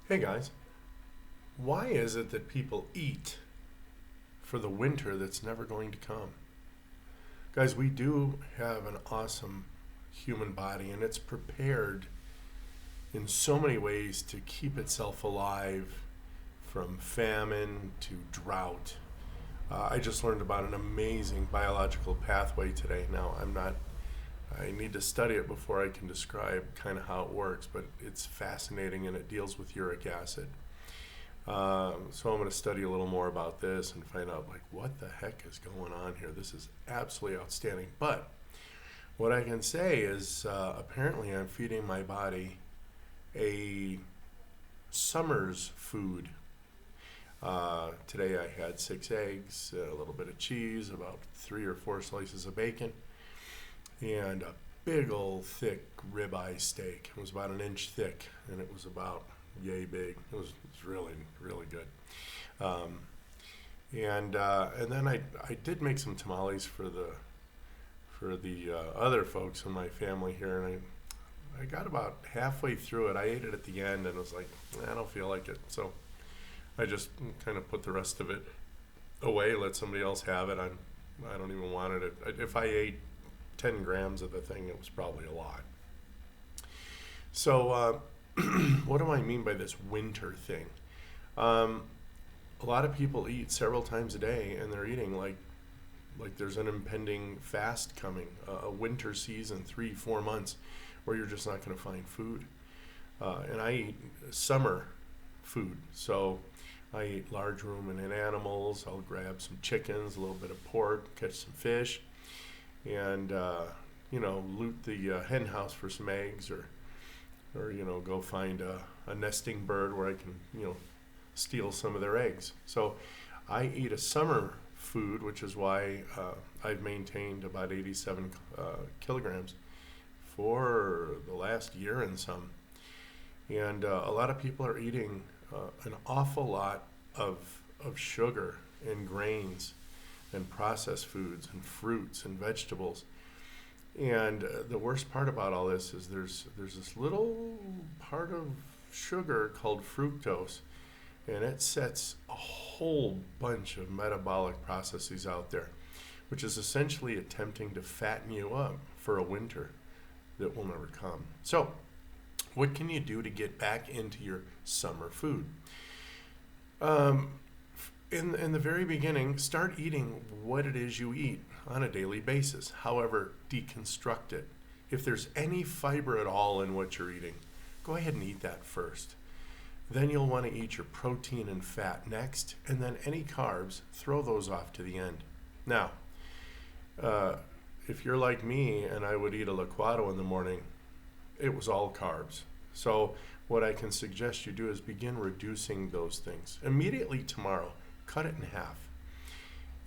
Hey guys, why is it that people eat for the winter that's never going to come? Guys, we do have an awesome human body and it's prepared in so many ways to keep itself alive from famine to drought. I just learned about an amazing biological pathway today. Now, I need to study it before I can describe kind of how it works, but it's fascinating and it deals with uric acid. So I'm going to study a little more about this and find out like what the heck is going on here. This is absolutely outstanding. But what I can say is apparently I'm feeding my body a summer's food. Today I had 6 eggs, a little bit of cheese, about 3 or 4 slices of bacon, and a big old thick ribeye steak. It was about an inch thick, and it was about yay big. It was really really good. Um, and then I did make some tamales for the other folks in my family here, and I got about halfway through it. I ate it at the end and was like, I don't feel like it. So I just kind of put the rest of it away, let somebody else have it. I don't even want it. If I ate 10 grams of the thing, it was probably a lot. So, what do I mean by this winter thing? Um, a lot of people eat several times a day, and they're eating like there's an impending fast coming, a winter season, 3 4 months, where you're just not going to find food. And I eat summer food, so I eat large ruminant animals. I'll grab some chickens, a little bit of pork, catch some fish, and loot the hen house for some eggs, or go find a nesting bird where I can steal some of their eggs. So I eat a summer food, which is why I've maintained about 87 kilograms for the last year and some. And a lot of people are eating an awful lot of sugar and grains and processed foods and fruits and vegetables. And the worst part about all this is there's this little part of sugar called fructose, and it sets a whole bunch of metabolic processes out there, which is essentially attempting to fatten you up for a winter that will never come. So, what can you do to get back into your summer food? Um, in the very beginning, start eating what it is you eat on a daily basis. However, deconstruct it. If there's any fiber at all in what you're eating, go ahead and eat that first. Then you'll want to eat your protein and fat next, and then any carbs, throw those off to the end. Now, uh, if you're like me and I would eat a licuado in the morning, it was all carbs. So what I can suggest you do is begin reducing those things. Immediately tomorrow, cut it in half.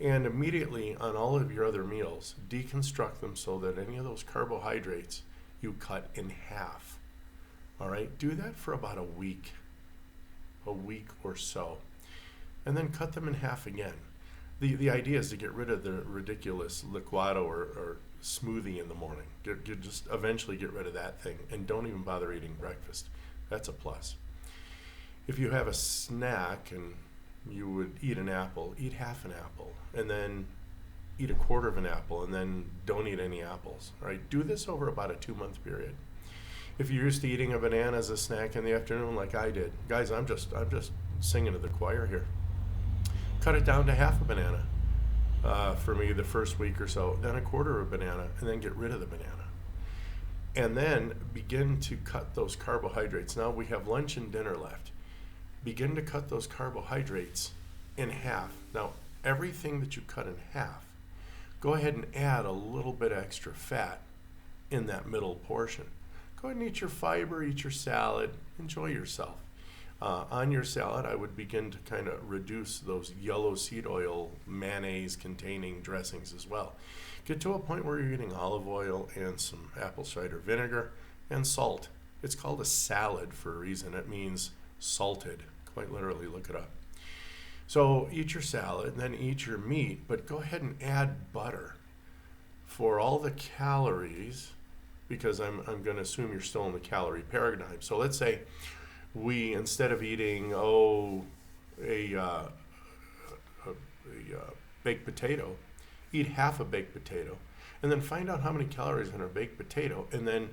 And immediately on all of your other meals, deconstruct them so that any of those carbohydrates you cut in half. All right? Do that for about a week or so. And then cut them in half again. The idea is to get rid of the ridiculous licuado or smoothie in the morning. Just eventually get rid of that thing and don't even bother eating breakfast. That's a plus. If you have a snack and you would eat an apple, eat half an apple, and then eat a quarter of an apple, and then don't eat any apples. All right, do this over about a 2 month period. If you're used to eating a banana as a snack in the afternoon, like I did, guys, I'm just singing to the choir here. Cut it down to half a banana for me the first week or so, then a quarter of a banana, and then get rid of the banana. And then begin to cut those carbohydrates. Now we have lunch and dinner left. Begin to cut those carbohydrates in half. Now, everything that you cut in half, go ahead and add a little bit extra fat in that middle portion. Go ahead and eat your fiber, eat your salad, enjoy yourself. On your salad, I would begin to kind of reduce those yellow seed oil mayonnaise containing dressings as well. Get to a point where you're eating olive oil and some apple cider vinegar and salt. It's called a salad for a reason. It means salted, quite literally, look it up. So eat your salad, then eat your meat, but go ahead and add butter for all the calories, because I'm going to assume you're still in the calorie paradigm. So let's say we, instead of eating, a, uh, a baked potato, eat half a baked potato, and then find out how many calories in a baked potato, and then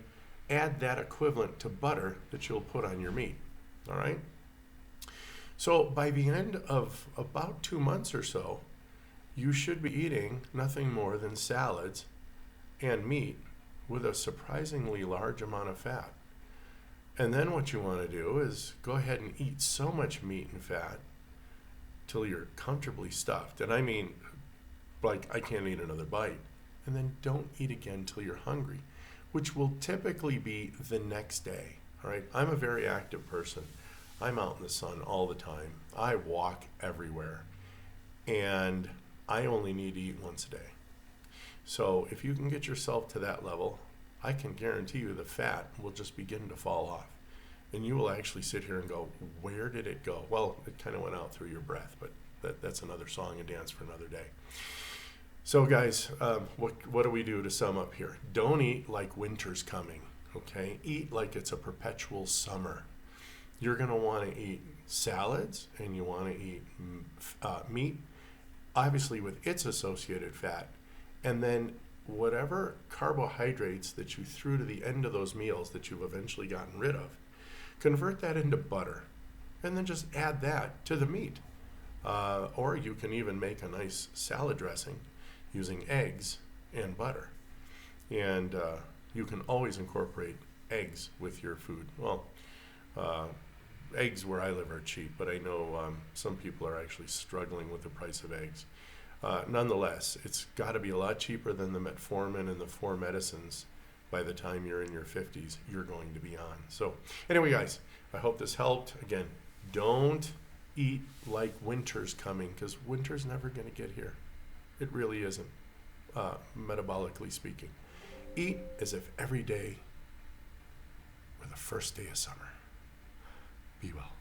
add that equivalent to butter that you'll put on your meat. All right? So by the end of about 2 months or so, you should be eating nothing more than salads and meat with a surprisingly large amount of fat. And then what you want to do is go ahead and eat so much meat and fat till you're comfortably stuffed. And I mean, like, I can't eat another bite. And then don't eat again till you're hungry, which will typically be the next day. All right? I'm a very active person. I'm out in the sun all the time. I walk everywhere. And I only need to eat once a day. So if you can get yourself to that level, I can guarantee you the fat will just begin to fall off. And you will actually sit here and go, where did it go? Well, it kind of went out through your breath, but that's another song and dance for another day. So guys, what do we do to sum up here? Don't eat like winter's coming, okay? Eat like it's a perpetual summer. You're going to want to eat salads, and you want to eat meat, obviously with its associated fat, and then whatever carbohydrates that you threw to the end of those meals that you've eventually gotten rid of, convert that into butter, and then just add that to the meat. Or you can even make a nice salad dressing using eggs and butter. And you can always incorporate eggs with your food. Well, eggs where I live are cheap, but I know some people are actually struggling with the price of eggs. Nonetheless, it's got to be a lot cheaper than the metformin and the 4 medicines by the time you're in your 50s you're going to be on. So anyway, guys, I hope this helped. Again, don't eat like winter's coming, because winter's never going to get here. It really isn't, metabolically speaking. Eat as if every day were the first day of summer. Be well.